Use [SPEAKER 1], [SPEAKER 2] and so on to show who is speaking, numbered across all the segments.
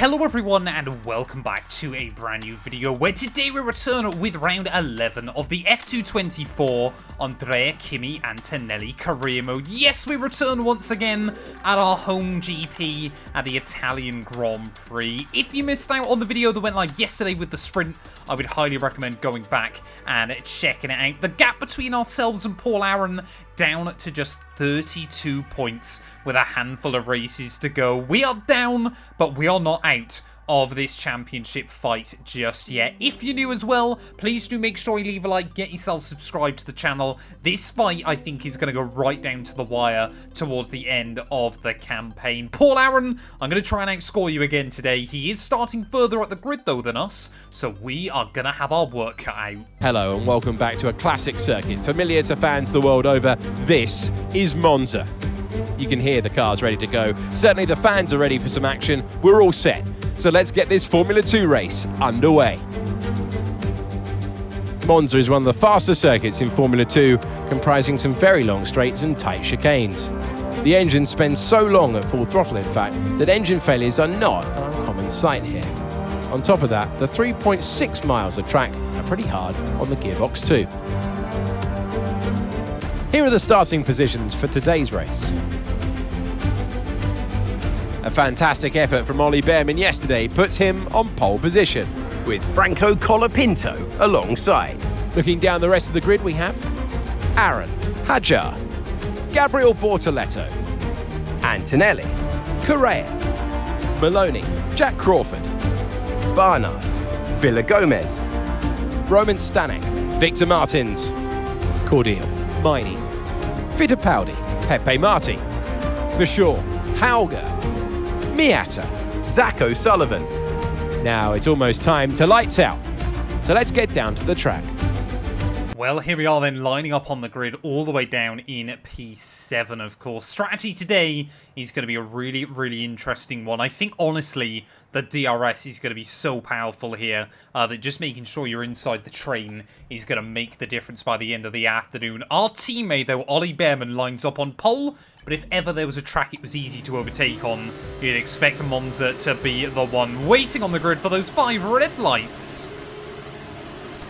[SPEAKER 1] Hello everyone and welcome back to a brand new video where today we return with round 11 of the F224 Andrea Kimi Antonelli career mode. Yes, we return once again at our home GP at the Italian Grand Prix. If you missed out on the video that went live yesterday with the sprint, I would highly recommend going back and checking it out. The gap between ourselves and Paul Aaron down to just 32 points with a handful of races to go. We are down, but we are not out of this championship fight just yet. If you're new as well, please do make sure you leave a like, get yourself subscribed to the channel. This fight, I think, is going to go right down to the wire towards the end of the campaign. Paul Aaron, I'm going to try and outscore you again today. He is starting further up the grid, though, than us, so we are going to have our work cut out.
[SPEAKER 2] Hello and welcome back to a classic circuit, familiar to fans the world over. This is Monza. You can hear the cars ready to go. Certainly the fans are ready for some action. We're all set. So let's get this Formula 2 race underway. Monza is one of the faster circuits in Formula 2, comprising some very long straights and tight chicanes. The engine spends so long at full throttle, in fact, that engine failures are not an uncommon sight here. On top of that, the 3.6 miles of track are pretty hard on the gearbox too. Here are the starting positions for today's race. A fantastic effort from Ollie Bearman yesterday puts him on pole position,
[SPEAKER 3] with Franco Colapinto alongside.
[SPEAKER 2] Looking down the rest of the grid, we have Aaron, Hajar, Gabriel Bortoletto,
[SPEAKER 3] Antonelli,
[SPEAKER 2] Correa, Maloney, Jack Crawford,
[SPEAKER 3] Barnard, Villa Gomez,
[SPEAKER 2] Roman Stanek, Victor Martins, Cordial, Miney, Fittipaldi, Pepe Marti, Verschoor, Hauger, Miata,
[SPEAKER 3] Zach O'Sullivan.
[SPEAKER 2] Now it's almost time to lights out, so let's get down to the track.
[SPEAKER 1] Well, here we are then, lining up on the grid all the way down in P7, of course. Strategy today is going to be a really, really interesting one. I think, honestly, the DRS is going to be so powerful here that just making sure you're inside the train is going to make the difference by the end of the afternoon. Our teammate, though, Ollie Bearman, lines up on pole, but if ever there was a track it was easy to overtake on, you'd expect Monza to be the one waiting on the grid for those 5 red lights.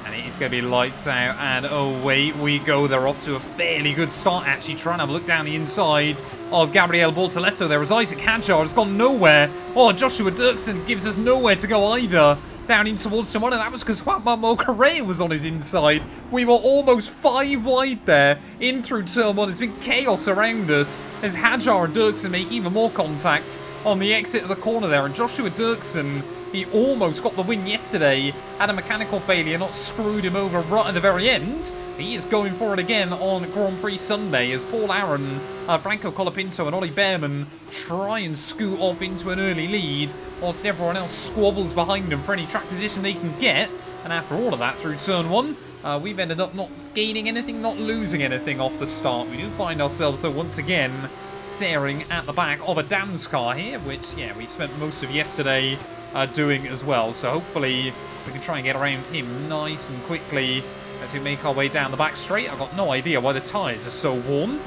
[SPEAKER 1] And it is going to be lights out, and away we go. They're off to a fairly good start, actually. Trying to have a look down the inside of Gabriel Bortoletto there as Isaac Hajar has gone nowhere. Oh, Joshua Dirksen gives us nowhere to go either. Down in towards Timon, and that was because Juan Manuel Correa was on his inside. We were almost 5 wide there, in through turn 1. It's been chaos around us as Hajar and Dirksen make even more contact on the exit of the corner there, and Joshua Dirksen, he almost got the win yesterday. Had a mechanical failure, not screwed him over right at the very end. He is going for it again on Grand Prix Sunday as Paul Aaron, Franco Colapinto and Ollie Bearman try and scoot off into an early lead, whilst everyone else squabbles behind them for any track position they can get. And after all of that, through turn 1, we've ended up not gaining anything, not losing anything off the start. We do find ourselves, though, once again, staring at the back of a Dan's car here, which, yeah, we spent most of yesterday doing as well. So hopefully we can try and get around him nice and quickly as we make our way down the back straight. I've got no idea why the tyres are so warm.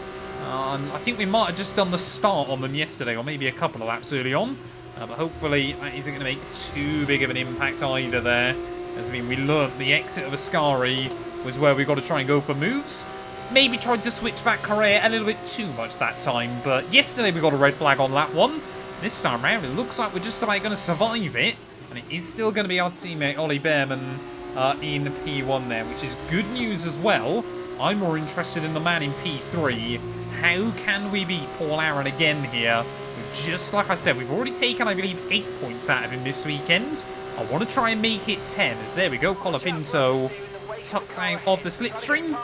[SPEAKER 1] I think we might have just done the start on them yesterday, or maybe a couple of laps early on. But hopefully that isn't going to make too big of an impact either there. As I mean, we learnt the exit of Ascari was where we got to try and go for moves. Maybe tried to switch back Correa a little bit too much that time. But yesterday we got a red flag on lap 1. This time around, it looks like we're just about going to survive it. And it is still going to be our teammate, Ollie Bearman, in P1 there, which is good news as well. I'm more interested in the man in P3. How can we beat Paul Aaron again here? Just like I said, we've already taken, I believe, 8 points out of him this weekend. I want to try and make it 10, as there we go. Colapinto tucks out of the slipstream.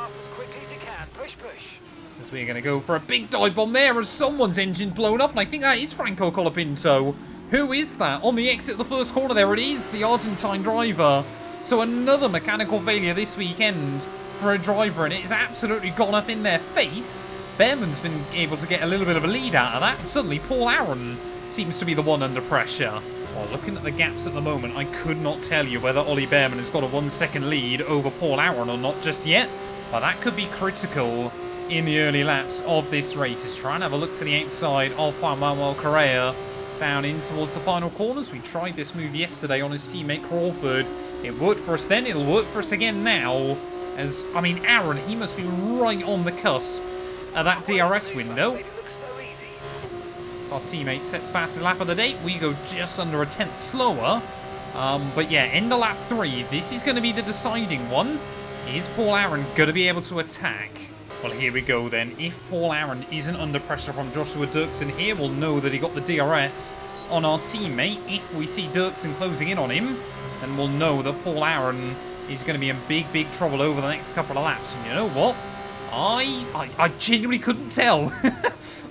[SPEAKER 1] As we're going to go for a big dive bomb there as someone's engine blown up, and I think that is Franco Colapinto. Who is that? On the exit of the first corner, there it is, the Argentine driver. So another mechanical failure this weekend for a driver, and it has absolutely gone up in their face. Bearman's been able to get a little bit of a lead out of that, and suddenly Paul Aaron seems to be the one under pressure. Well, looking at the gaps at the moment, I could not tell you whether Ollie Bearman has got a 1-second lead over Paul Aaron or not just yet, but that could be critical in the early laps of this race. Is trying to have a look to the outside of Juan Manuel Correa. down in towards the final corners. We tried this move yesterday on his teammate Crawford. It worked for us then. It'll work for us again now. As, I mean, Aaron, he must be right on the cusp of that DRS window. Our teammate sets fastest lap of the day. We go just under a tenth slower. But yeah, end of lap 3. This is going to be the deciding one. Is Paul Aaron going to be able to attack? Well, here we go then. If Paul Aaron isn't under pressure from Joshua Dirksen here, we'll know that he got the DRS on our teammate. If we see Dirksen closing in on him, then we'll know that Paul Aaron is going to be in big, big trouble over the next couple of laps. And you know what? I genuinely couldn't tell.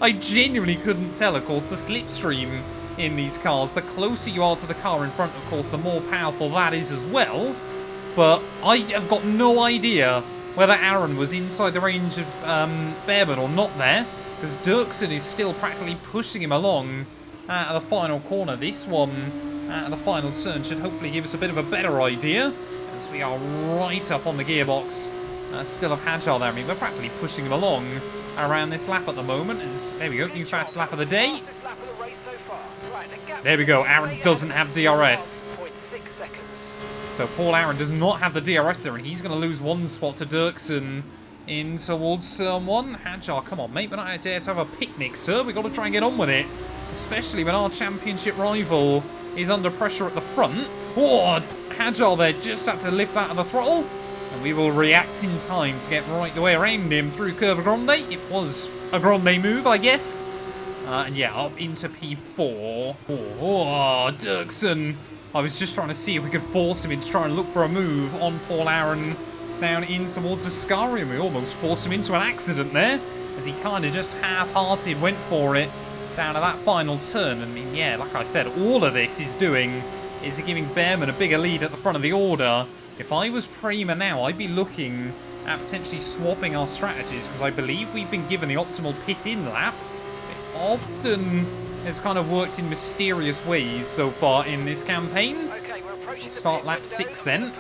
[SPEAKER 1] I genuinely couldn't tell, of course, the slipstream in these cars. The closer you are to the car in front, of course, the more powerful that is as well. But I have got no idea whether Aaron was inside the range of Behrman or not there, because Dirksen is still practically pushing him along at the final corner. This one at the final turn should hopefully give us a bit of a better idea, as we are right up on the gearbox. Still have Hajar there. I mean, we're practically pushing him along around this lap at the moment. There we go, new fast lap of the day. There we go, Aaron doesn't have DRS. So Paul Aaron does not have the DRS there, and he's going to lose one spot to Dirksen in towards turn 1. Hajar, come on, mate. We're not out there to have a picnic, sir. We've got to try and get on with it, especially when our championship rival is under pressure at the front. Oh, Hajar there just had to lift out of the throttle, and we will react in time to get right the way around him through Curva Grande. It was a Grande move, I guess. And yeah, up into P4. Oh, Dirksen. I was just trying to see if we could force him into trying to look for a move on Paul Aaron down in towards Ascari, and we almost forced him into an accident there, as he kind of just half-hearted went for it down to that final turn. I mean, yeah, like I said, all of this is doing is giving Behrman a bigger lead at the front of the order. If I was Prima now, I'd be looking at potentially swapping our strategies, because I believe we've been given the optimal pit-in lap. It often has kind of worked in mysterious ways so far in this campaign. Okay, so we'll start lap 6 then.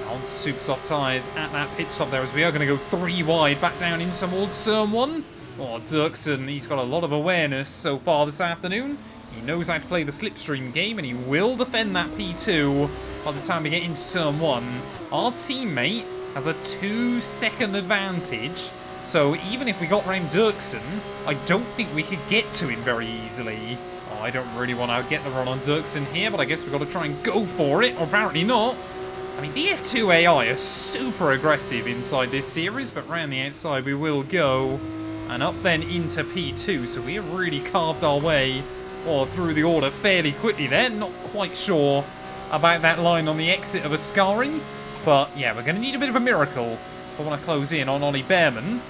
[SPEAKER 1] On super soft tyres at that pit stop there, as we are going to go 3 wide back down in towards turn 1. Oh, Dirksen, he's got a lot of awareness so far this afternoon. He knows how to play the slipstream game, and he will defend that P2 by the time we get into turn 1. Our teammate has a 2-second advantage, so even if we got round Dirksen, I don't think we could get to him very easily. Oh, I don't really want to get the run on Dirksen here, but I guess we've got to try and go for it, or apparently not. I mean, the F2 AI are super aggressive inside this series, but round the outside we will go. And up then into P2, so we have really carved our way through the order fairly quickly there. Not quite sure about that line on the exit of Ascari, but yeah, we're going to need a bit of a miracle if I want to close in on Ollie Behrman.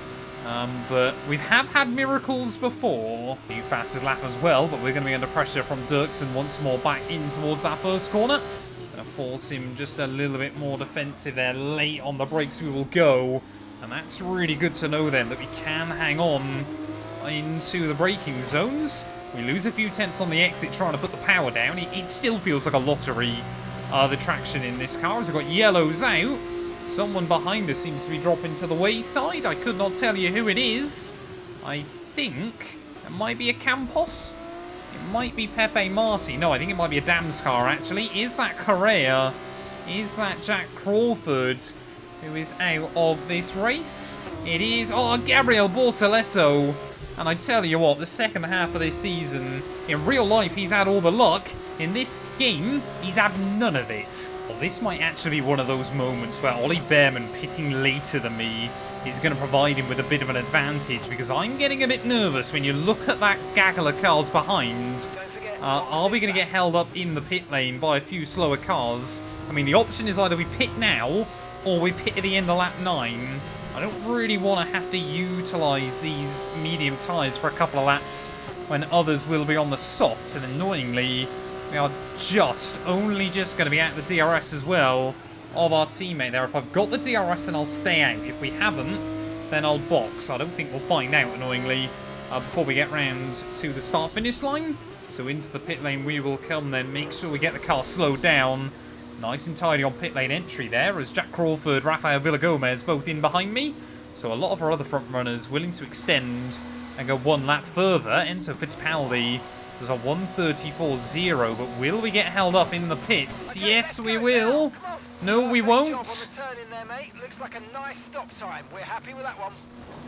[SPEAKER 1] But we have had miracles before. New fastest lap as well, but we're going to be under pressure from Dirksen once more back in towards that first corner. Going to force him just a little bit more defensive there. Late on the brakes we will go. And that's really good to know then, that we can hang on into the braking zones. We lose a few tenths on the exit trying to put the power down. It still feels like a lottery, the traction in this car, as we've got yellows out. Someone behind us seems to be dropping to the wayside. I could not tell you who it is. I think it might be a Campos. It might be Pepe Marti. No, I think it might be a Dams car, actually. Is that Correa? Is that Jack Crawford, who is out of this race? It is. Oh, Gabriel Bortoletto. And I tell you what, the second half of this season, in real life, he's had all the luck. In this game, he's had none of it. Well, this might actually be one of those moments where Ollie Behrman, pitting later than me, is going to provide him with a bit of an advantage, because I'm getting a bit nervous when you look at that gaggle of cars behind. Are we going to get held up in the pit lane by a few slower cars? I mean, the option is either we pit now, or we pit at the end of lap 9. I don't really want to have to utilise these medium tyres for a couple of laps when others will be on the softs, and annoyingly, we are only just going to be at the DRS as well of our teammate there. If I've got the DRS, then I'll stay out. If we haven't, then I'll box. I don't think we'll find out, annoyingly, before we get round to the start-finish line. So into the pit lane we will come then, make sure we get the car slowed down. Nice and tidy on pit lane entry there, as Jack Crawford, Rafael Villagomez both in behind me. So a lot of our other front runners willing to extend and go one lap further. Enzo Fittipaldi does a 1:34.0, but will we get held up in the pits? Yes, we will. No, we won't.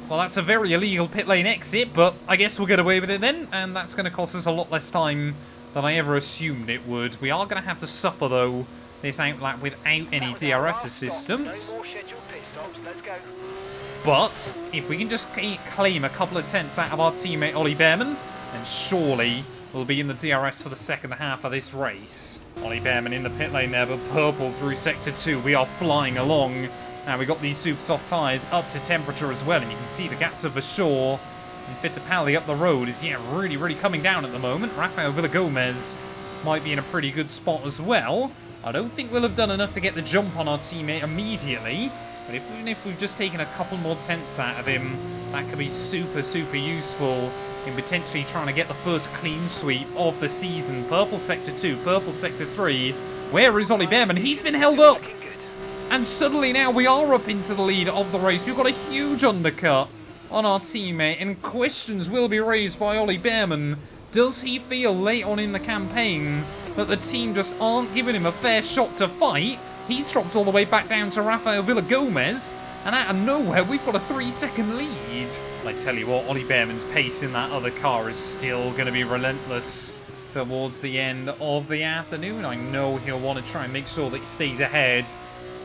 [SPEAKER 1] Well, that's a very illegal pit lane exit, but I guess we'll get away with it then, and that's going to cost us a lot less time than I ever assumed it would. We are going to have to suffer, though, this outlap without any DRS assistance. But if we can just claim a couple of tenths out of our teammate Ollie Behrman, then surely we'll be in the DRS for the second half of this race. Ollie Behrman in the pit lane there, but purple through Sector 2. We are flying along. Now we've got these super soft tyres up to temperature as well, and you can see the gap to Vershaw and Fittipaldi up the road is, yeah, really coming down at the moment. Rafael Villagomez might be in a pretty good spot as well. I don't think we'll have done enough to get the jump on our teammate immediately, but even if we've just taken a couple more tenths out of him, that could be super useful in potentially trying to get the first clean sweep of the season. Purple Sector 2, Purple Sector 3. Where is Ollie Behrman? He's been held up! And suddenly now we are up into the lead of the race. We've got a huge undercut on our teammate, and questions will be raised by Ollie Behrman. Does he feel late on in the campaign that the team just aren't giving him a fair shot to fight? He's dropped all the way back down to Rafael Villagomez, and out of nowhere, we've got a 3-second lead. I tell you what, Ollie Behrman's pace in that other car is still going to be relentless towards the end of the afternoon. I know he'll want to try and make sure that he stays ahead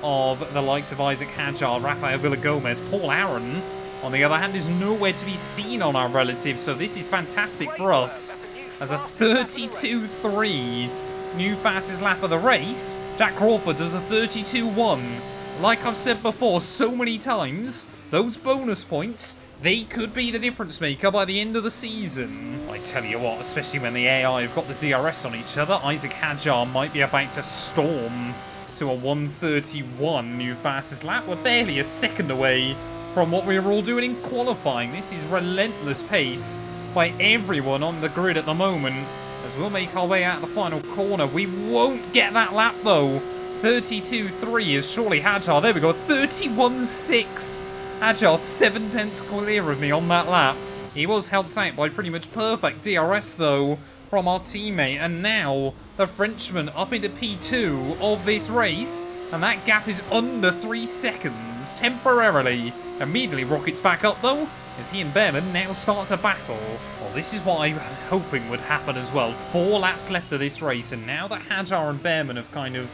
[SPEAKER 1] of the likes of Isaac Hadjar, Rafael Villagomez. Paul Aaron, on the other hand, is nowhere to be seen on our relative, so this is fantastic for us. As a 32.3 new fastest lap of the race, Jack Crawford does a 32.1. Like I've said before so many times, those bonus points, they could be the difference maker by the end of the season. I tell you what, especially when the AI have got the DRS on each other, Isaac Hadjar might be about to storm to a 1:31 new fastest lap. We're barely a second away from what we were all doing in qualifying. This is relentless pace by everyone on the grid at the moment, as we'll make our way out of the final corner. We won't get that lap though. 32.3 is surely Hadjar. There we go, 31.6. Hadjar 7 tenths clear of me on that lap. He was helped out by pretty much perfect DRS though from our teammate, and now the Frenchman up into P2 of this race, and that gap is under 3 seconds temporarily. Immediately rockets back up though, as he and Behrman now start to battle. Well, this is what I was hoping would happen as well. 4 laps left of this race, and now that Hadjar and Behrman have kind of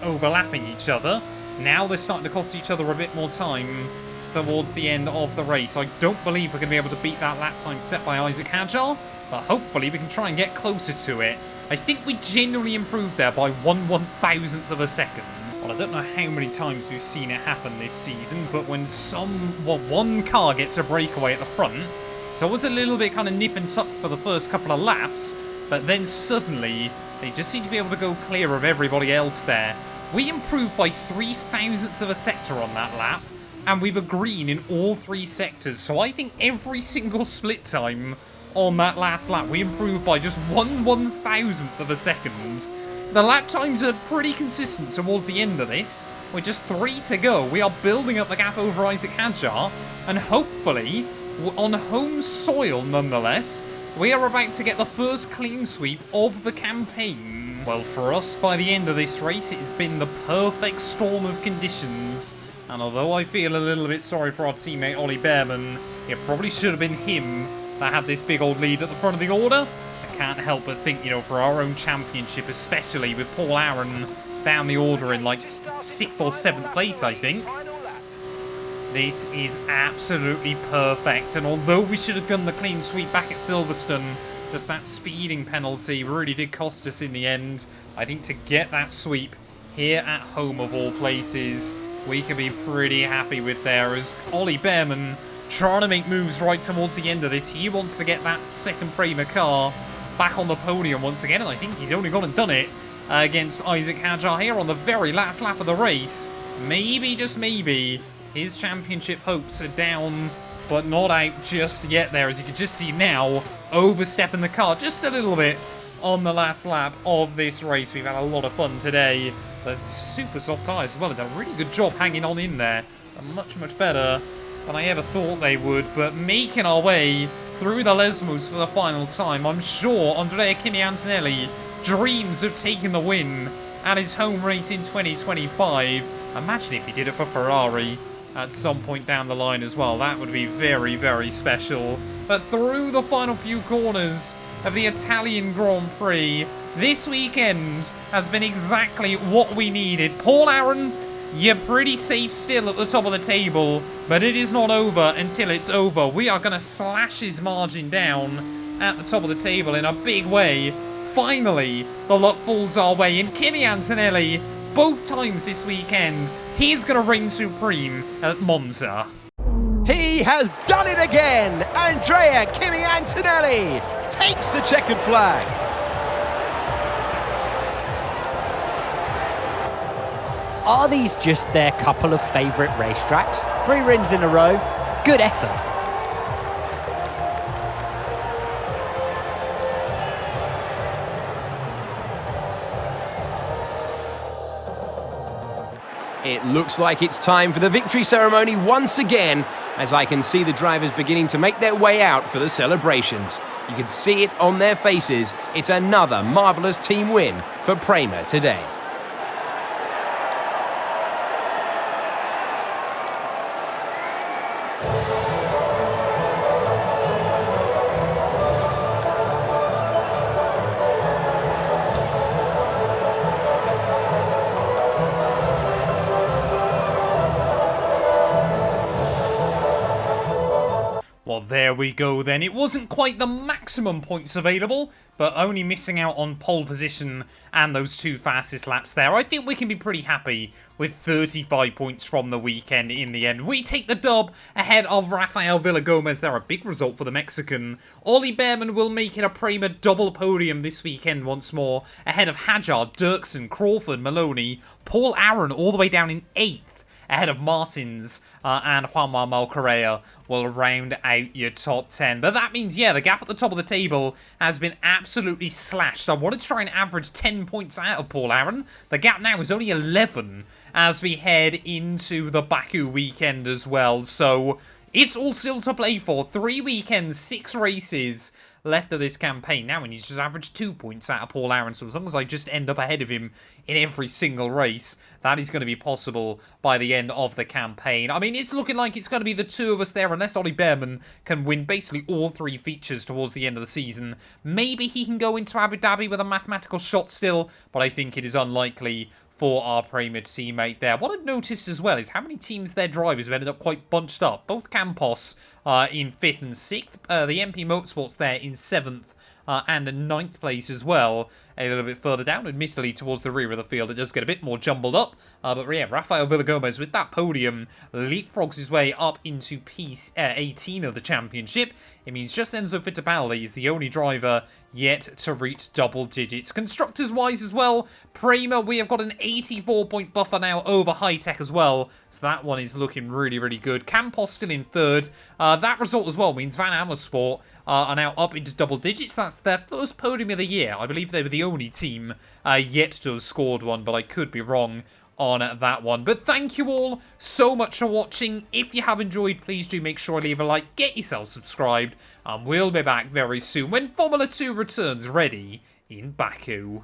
[SPEAKER 1] overlapping each other, now they're starting to cost each other a bit more time towards the end of the race. I don't believe we're going to be able to beat that lap time set by Isaac Hadjar, but hopefully we can try and get closer to it. I think we genuinely improved there by 1/1000th of a second. Well, I don't know how many times we've seen it happen this season, but when one car gets a breakaway at the front, it's always a little bit kind of nip and tuck for the first couple of laps, but then suddenly they just seem to be able to go clear of everybody else there. We improved by 0.003 of a sector on that lap, and we were green in all 3 sectors, so I think every single split time on that last lap, we improved by just 1/1000th of a second. The lap times are pretty consistent towards the end of this. With just 3 to go, we are building up the gap over Isaac Hadjar, and hopefully, on home soil nonetheless, we are about to get the first clean sweep of the campaign. Well, for us, by the end of this race, it has been the perfect storm of conditions. And although I feel a little bit sorry for our teammate Ollie Behrman, it probably should have been him that had this big old lead at the front of the order. I can't help but think, you know, for our own championship, especially with Paul Aaron down the order in like 6th or 7th place, I think. This is absolutely perfect. And although we should have done the clean sweep back at Silverstone, just that speeding penalty really did cost us in the end. I think to get that sweep here at home of all places, we can be pretty happy with there, as Ollie Behrman trying to make moves right towards the end of this. He wants to get that second Prema car back on the podium once again, and I think he's only gone and done it against Isaac Hadjar here on the very last lap of the race. Maybe, just maybe, his championship hopes are down, but not out just yet there, as you can just see now, overstepping the car just a little bit on the last lap of this race. We've had a lot of fun today. The super soft tyres as well have done a really good job hanging on in there. They're much better than I ever thought they would, but making our way through the Lesmos for the final time. I'm sure Andrea Kimi Antonelli dreams of taking the win at his home race in 2025. Imagine if he did it for Ferrari at some point down the line as well. That would be very, very special. But through the final few corners of the Italian Grand Prix, this weekend has been exactly what we needed. Paul Aaron, you're pretty safe still at the top of the table, but it is not over until it's over. We are going to slash his margin down at the top of the table in a big way. Finally, the luck falls our way, and Kimi Antonelli, both times this weekend, he's going to reign supreme at Monza.
[SPEAKER 2] He has done it again! Andrea Kimi Antonelli takes the checkered flag.
[SPEAKER 4] Are these just their couple of favourite racetracks? 3 wins in a row, good effort.
[SPEAKER 3] It looks like it's time for the victory ceremony once again, as I can see the drivers beginning to make their way out for the celebrations. You can see it on their faces. It's another marvellous team win for Prema today.
[SPEAKER 1] Well, there we go then. It wasn't quite the maximum points available, but only missing out on pole position and those 2 fastest laps there. I think we can be pretty happy with 35 points from the weekend in the end. We take the dub ahead of Rafael Villagomez. They're a big result for the Mexican. Ollie Behrman will make it a Prema double podium this weekend once more, ahead of Hadjar, Dirksen, Crawford, Maloney, Paul Aaron all the way down in 8th. Ahead of Martins and Juan Manuel Correa will round out your top 10. But that means, yeah, the gap at the top of the table has been absolutely slashed. I want to try and average 10 points out of Paul Aaron. The gap now is only 11 as we head into the Baku weekend as well. So it's all still to play for. 3 weekends, 6 races left of this campaign now, and he's just averaged 2 points out of Paul Aaron. So as long as I just end up ahead of him in every single race, that is going to be possible by the end of the campaign. I mean, it's looking like it's going to be the 2 of us there, unless Ollie Behrman can win basically all 3 features towards the end of the season. Maybe he can go into Abu Dhabi with a mathematical shot still, but I think it is unlikely for our Prema teammate there. What I've noticed as well is how many teams their drivers have ended up quite bunched up. Both Campos in 5th and 6th. The MP Motorsports there in 7th and 9th place as well. A little bit further down, admittedly towards the rear of the field. It does get a bit more jumbled up. But yeah, Rafael Villagomez with that podium leapfrogs his way up into P18 of the championship. It means just Enzo Fittipaldi is the only driver yet to reach double digits. Constructors-wise as well, Prema, we have got an 84-point buffer now over High-Tech as well. So that one is looking really, really good. Campos still in 3rd. That result as well means Van Amersfoort are now up into double digits. That's their first podium of the year. I believe they were the only team yet to have scored one, but I could be wrong on that one. But thank you all so much for watching. If you have enjoyed, please do make sure to leave a like, get yourself subscribed, and we'll be back very soon when Formula 2 returns ready in Baku.